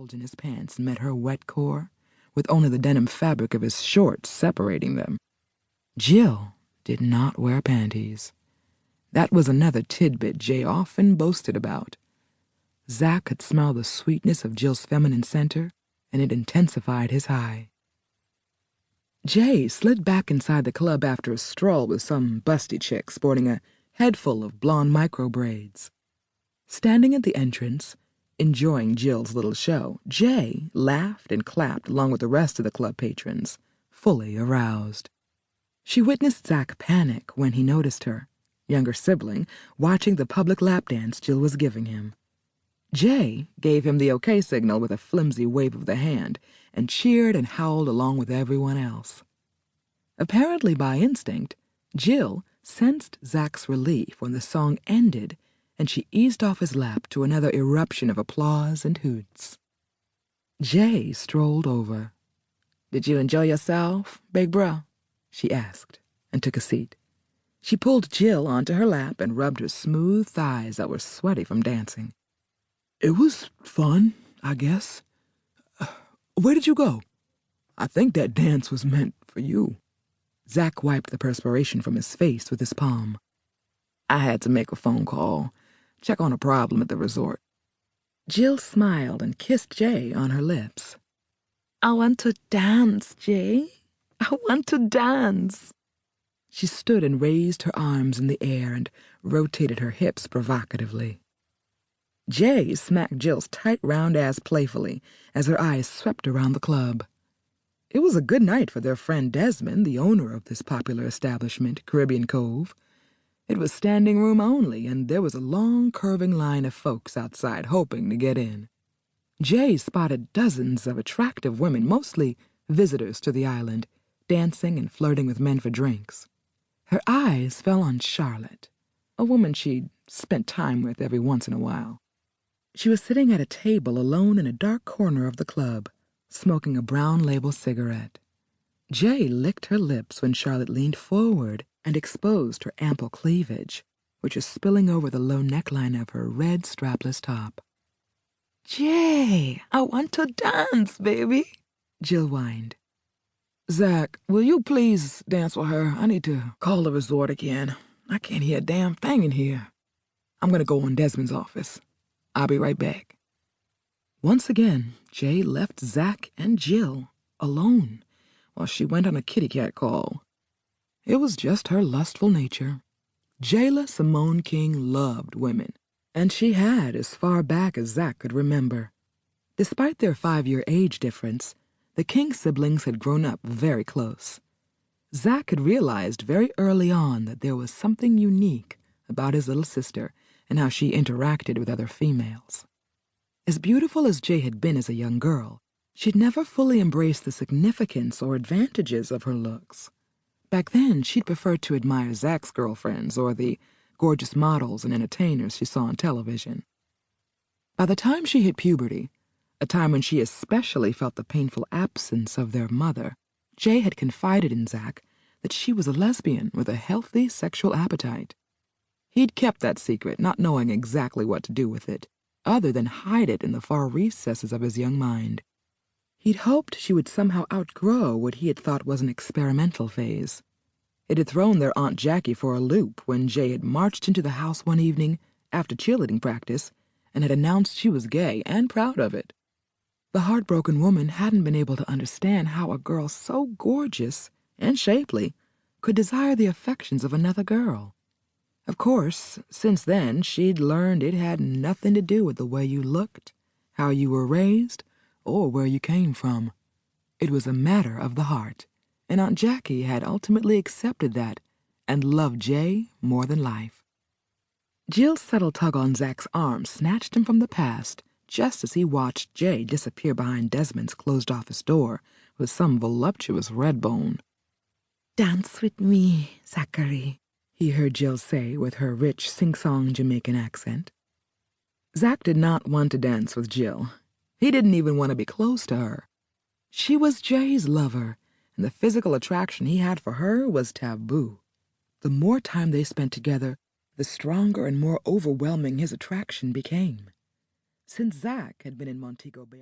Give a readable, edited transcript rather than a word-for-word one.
bulge in his pants met her wet core, with only the denim fabric of his shorts separating them. Jill did not wear panties. That was another tidbit Jay often boasted about. Zach could smell the sweetness of Jill's feminine center, and it intensified his high. Jay slid back inside the club after a stroll with some busty chick sporting a head full of blonde micro-braids. Standing at the entrance, enjoying Jill's little show, Jay laughed and clapped along with the rest of the club patrons, fully aroused. She witnessed Zach panic when he noticed her, younger sibling, watching the public lap dance Jill was giving him. Jay gave him the okay signal with a flimsy wave of the hand and cheered and howled along with everyone else. Apparently by instinct, Jill sensed Zach's relief when the song ended and she eased off his lap to another eruption of applause and hoots. Jay strolled over. "Did you enjoy yourself, big bro?" she asked, and took a seat. She pulled Jill onto her lap and rubbed her smooth thighs that were sweaty from dancing. "It was fun, I guess. Where did you go? I think that dance was meant for you." Zach wiped the perspiration from his face with his palm. "I had to make a phone call, check on a problem at the resort." Jill smiled and kissed Jay on her lips. "I want to dance, Jay. I want to dance." She stood and raised her arms in the air and rotated her hips provocatively. Jay smacked Jill's tight round ass playfully as her eyes swept around the club. It was a good night for their friend Desmond, the owner of this popular establishment, Caribbean Cove. It was standing room only, and there was a long, curving line of folks outside hoping to get in. Jay spotted dozens of attractive women, mostly visitors to the island, dancing and flirting with men for drinks. Her eyes fell on Charlotte, a woman she'd spent time with every once in a while. She was sitting at a table alone in a dark corner of the club, smoking a brown label cigarette. Jay licked her lips when Charlotte leaned forward and exposed her ample cleavage, which was spilling over the low neckline of her red strapless top. "Jay, I want to dance, baby," Jill whined. "Zach, will you please dance with her? I need to call the resort again. I can't hear a damn thing in here. I'm going to go in Desmond's office. I'll be right back." Once again, Jay left Zach and Jill alone while she went on a kitty cat call. It was just her lustful nature. Jayla Simone King loved women, and she had as far back as Zach could remember. Despite their 5-year age difference, the King siblings had grown up very close. Zach had realized very early on that there was something unique about his little sister and how she interacted with other females. As beautiful as Jay had been as a young girl, she'd never fully embraced the significance or advantages of her looks. Back then, she'd preferred to admire Zach's girlfriends or the gorgeous models and entertainers she saw on television. By the time she hit puberty, a time when she especially felt the painful absence of their mother, Jay had confided in Zach that she was a lesbian with a healthy sexual appetite. He'd kept that secret, not knowing exactly what to do with it, other than hide it in the far recesses of his young mind. He'd hoped she would somehow outgrow what he had thought was an experimental phase. It had thrown their Aunt Jackie for a loop when Jay had marched into the house one evening after cheerleading practice and had announced she was gay and proud of it. The heartbroken woman hadn't been able to understand how a girl so gorgeous and shapely could desire the affections of another girl. Of course, since then, she'd learned it had nothing to do with the way you looked, how you were raised, or where you came from. It was a matter of the heart, and Aunt Jackie had ultimately accepted that and loved Jay more than life. Jill's subtle tug on Zach's arm snatched him from the past just as he watched Jay disappear behind Desmond's closed office door with some voluptuous red bone. "Dance with me, Zachary," he heard Jill say with her rich sing-song Jamaican accent. Zach did not want to dance with Jill. He didn't even want to be close to her. She was Jay's lover, and the physical attraction he had for her was taboo. The more time they spent together, the stronger and more overwhelming his attraction became. Since Zach had been in Montego Bay